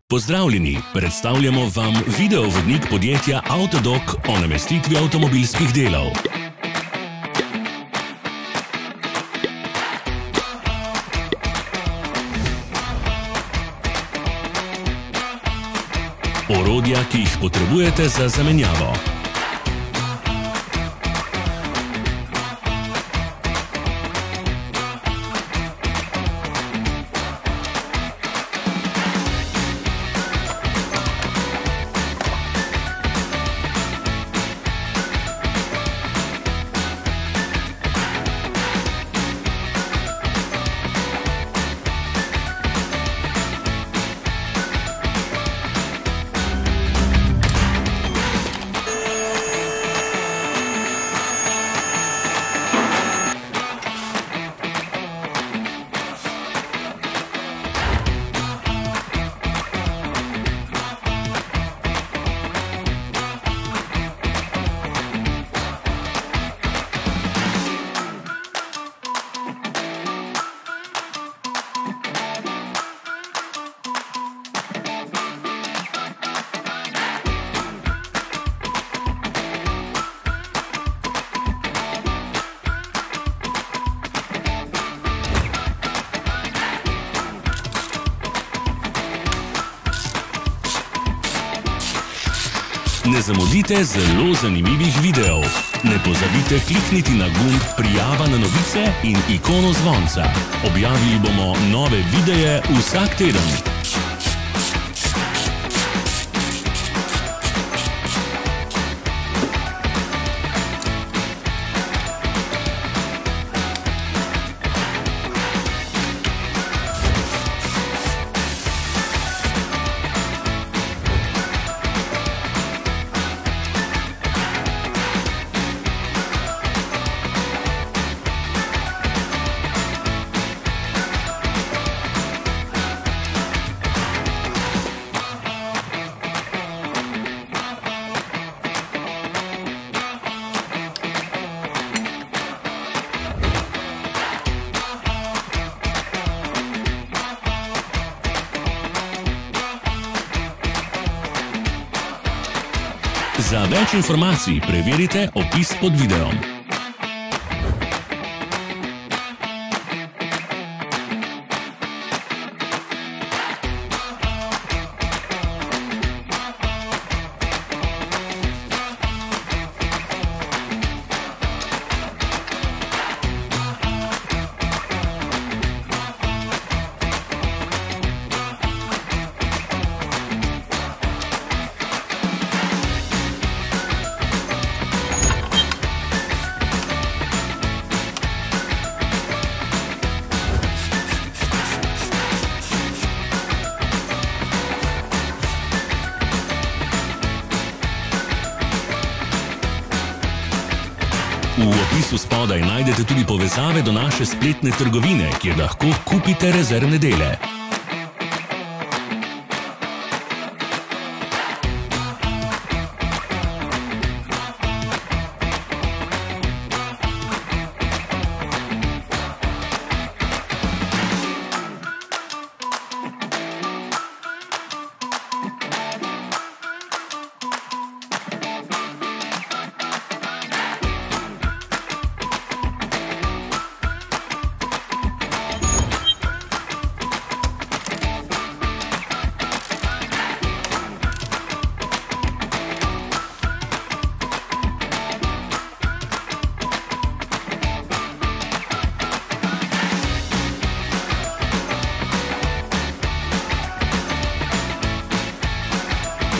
Pozdravljeni, predstavljamo vam videovodnik podjetja Avtodok o namestitvi avtomobilskih delov. Orodja, ki jih potrebujete za zamenjavo. Ne zamudite zelo zanimivih videov. Ne pozabite klikniti na gumb Prijava na novice in ikono zvonca. Objavili bomo nove videe vsak teden. Za več informacij preverite opis pod videom. V opisu spodaj najdete tudi povezave do naše spletne trgovine, kjer lahko kupite rezervne dele.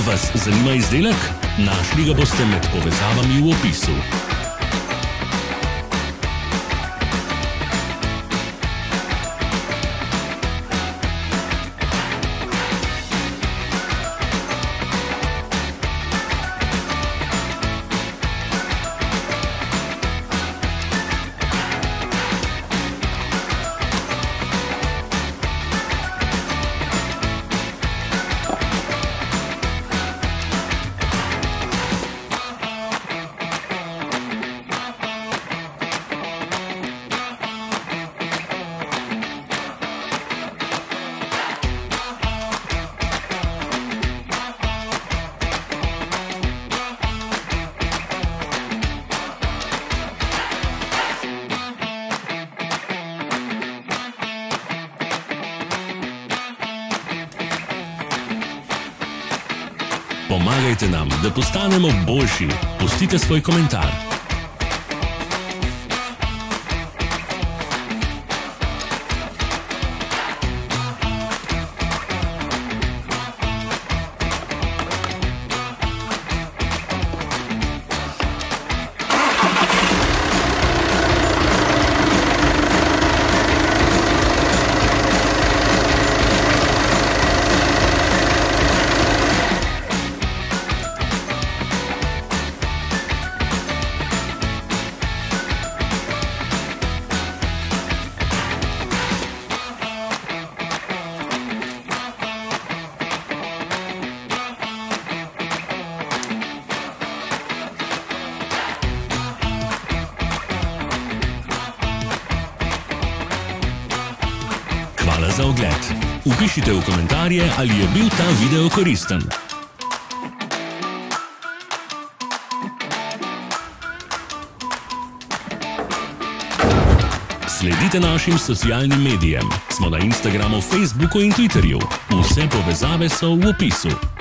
Vas zanima izdelek? Našli ga boste med povezavami v opisu. Pomagajte nam, da postanemo boljši. Pustite svoj komentar. Hvala za ogled. Vpišite v komentarje, ali je bil ta video koristen. Sledite našim socialnim medijem. Smo na Instagramu, Facebooku in Twitterju. Vse povezave so v opisu.